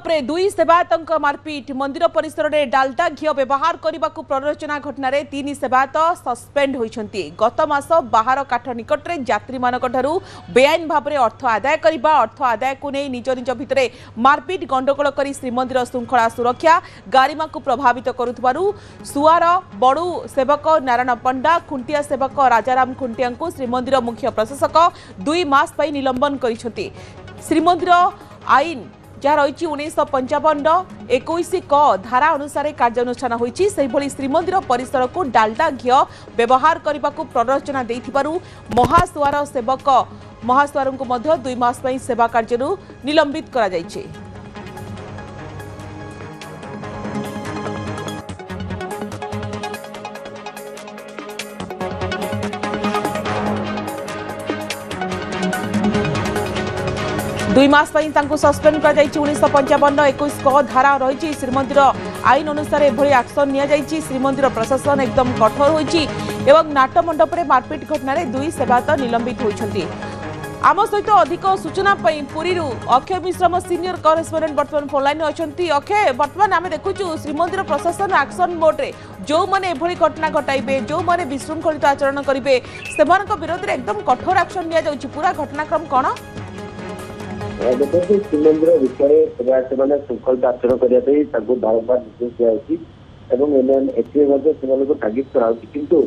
बापरे दुई सेवायत मारपिट मंदिर परिसर में डालडा घी व्यवहार करने को प्ररोचना घटन तीन सेवायत सस्पेंड होती गत मास बाहर काठ निकट में यात्री मानू बेआईन भाव में अर्थ आदाय करने अर्थ आदाय को नहीं निज निज भितर मारपिट गंडगोल कर श्रीमंदिर श्रृंखला सुरक्षा गारिमा को प्रभावित करुथबारु सुआर बड़ू सेवक नारायण पंडा खुंटिया सेवक राजाराम खुंटिया को श्रीमंदिर मुख्य प्रशासक 2 मास पर निलंबन कर श्रीमंदिर आईन जहाँ रही 1955 21 क धारा अनुसार कार्यानुष्ठान होती श्रीमंदिर परिसर को डालडा घी व्यवहार करने को प्ररोचना देथिबारु महासुआर सेवक महासुआर को 2 मास सेवा कार्य निलंबित करा जायछि। दुई मास सस्पेंड कर 1955 21 क धारा रही श्रीमंदिर आईन अनुसार एभली एक्शन नि श्रीमंदिर प्रशासन एकदम कठोर होती नाट मंडप में मारपिट घटन 2 सेवायत निलंबित होती। आम सहित अधिक सूचना पुरी अक्षय मिश्र सीनियर करेस्पोंडेंट बर्तमान फोनलाइन अच्छा अक्षय बर्तमान आम देखु श्रीमंदिर प्रशासन एक्शन मोड रे जो मैंने एभली घटना घटाइबे जो मैंने विशृंखलित आचरण करेंगे से विरोध में एकदम कठोर एक्शन नि पूरा घटनाक्रम कौन देखो श्रीमंदिर विषय सेवायत मैंने श्रृंखलित आचरण करने बारंबार निर्देश दिखाई तागिद करा किंतु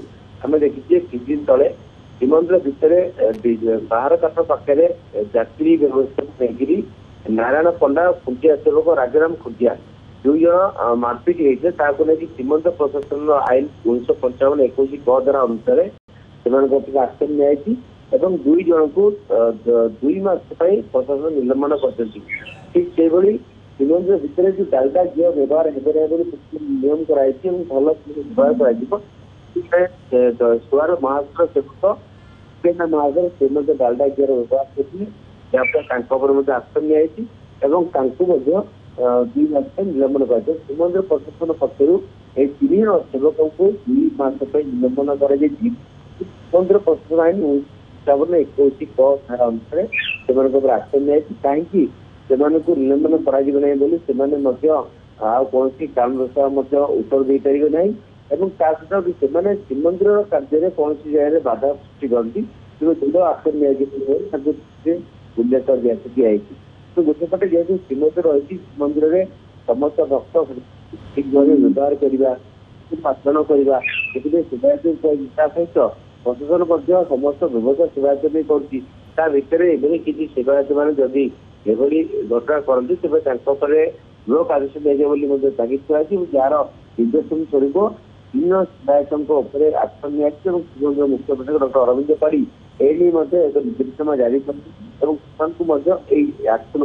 आम देखीचे किछ दिन तले श्रीमंदिर भितर बाहर काठ पाखे यात्री व्यवस्था को लेकर नारायण पंडा खुंटिया सेवक राजाराम खुंटिया 2 जन मारपिट होती लेकिन श्रीमंदिर प्रशासन आईन 1955 21 क धारा अनुसार से आक्शन नि एवं 2 जन को 2 मास प्रशासन निलंबन कर ठीक से श्रीमंदिर भितर जो डालडा घी व्यवहार नियम कराई भल व्यवहार सुआर महासुर सेवक महासर से डालडा घी व्यवहार करते आक्शन नि 2 मास निलंबन कर श्रीमंदिर प्रशासन पक्षर 3 जन सेवक को 2 मास निलंबन कर श्रीमंदिर प्रशासन आईन 21 क धारा अनुसार आक्शन नि कहीं निलंबन करा कौन कारण उत्तर दे पारे ना सहित श्रीमंदिर कार्य कौन जगह बाधा सृष्टि करती दृढ़ आक्शन उल्लेख दिखाई तो गोटे पटे जेहतु श्रीमंदिर रही श्रीमंदिर में समस्त भक्त ठीक भाव व्यवहार करने आचरण करवा सेवायत सहित प्रशासन समस्त व्यवस्था सेवायत कर किसी सेवायत मैंने जदि एभली घटना करती तेज ब्लॉक आदेश दिया तागिद कर जार निर्देशन स्वरूप 3 सेवायतों आक्शन नि मुख्य प्रशासक डॉक्टर अरविंद पाढ़ी एक निर्देशनामा जारी कर एक्शन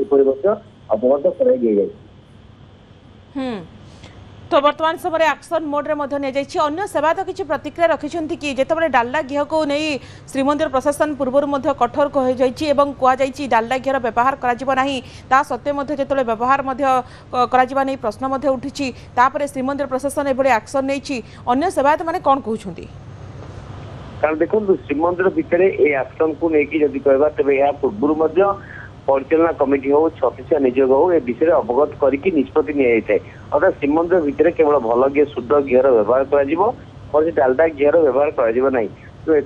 अवगत कर तो वर्तमान समय एक्शन मोड रे अन्य सेवायत किसी प्रतिक्रिया रखिंट कि जितेबाला डालडा घी को नहीं श्रीमंदिर प्रशासन पूर्व कठोर कहुई डालडा घीर व्यवहार करा सत्वे जो व्यवहार नहीं प्रश्न उठी श्रीमंदिर प्रशासन एभली एक्शन नहीं अन्य सेवायत मैंने कौन कहते कारण देखो श्रीमंदिर भितर एक्शन को लेकिन कहवा तेज यह पूर्व परिचालना कमिटी हो छत्तीस नियोग हो ए विषय अवगत करके निष्पत्ति नि अर्थात श्रीमंदिर भितर केवल भल घी शुद्ध घीर व्यवहार कर डालडा घीर व्यवहार कर तो एक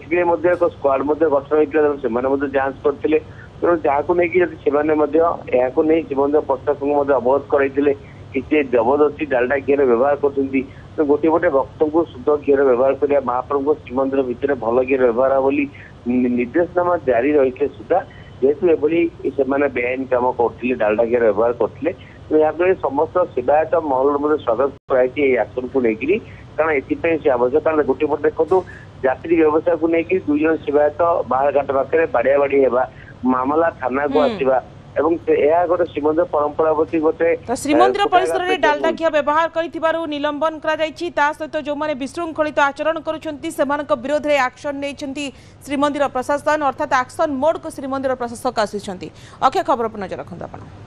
स्क्वाड गठन होता जांच करते तेणु जहाँ नहीं श्रीमंदिर प्रशासन अवगत कराई किसी जबरदस्ती डालडा घीर व्यवहार कर तो गोटे गोटे भक्त को शुद्ध घीर व्यवहार कर महाप्रभु श्रीमंदिर भितर भल घी व्यवहार बोली निर्देशनामा जारी रही सुधा जेहेतु एभली से बेआईन कम करते डालडा घी व्यवहार करते तो यहाँ समस्त सेवायत महल स्वागत कराई एक्शन को लेकर कारण ये आवश्यक कारण गोटे पटे देखो यात्री व्यवसाय को लेकर 2 जन सेवायत बाहर घाट पाखे बाड़िया बाड़ी होगा मामला थाना को आसवा गोटे श्रीमंदिर परंपरा प्रति गोटे श्रीमंदिर परिसर में डालडा घी व्यवहार कर निलंबन सहित जो मैंने विशृंखलित आचरण कर विरोध में एक्शन नहीं श्रीमंदिर प्रशासन अर्थात एक्शन मोड को श्रीमंदिर प्रशासक आसी अक्षय खबर पर नजर रखते।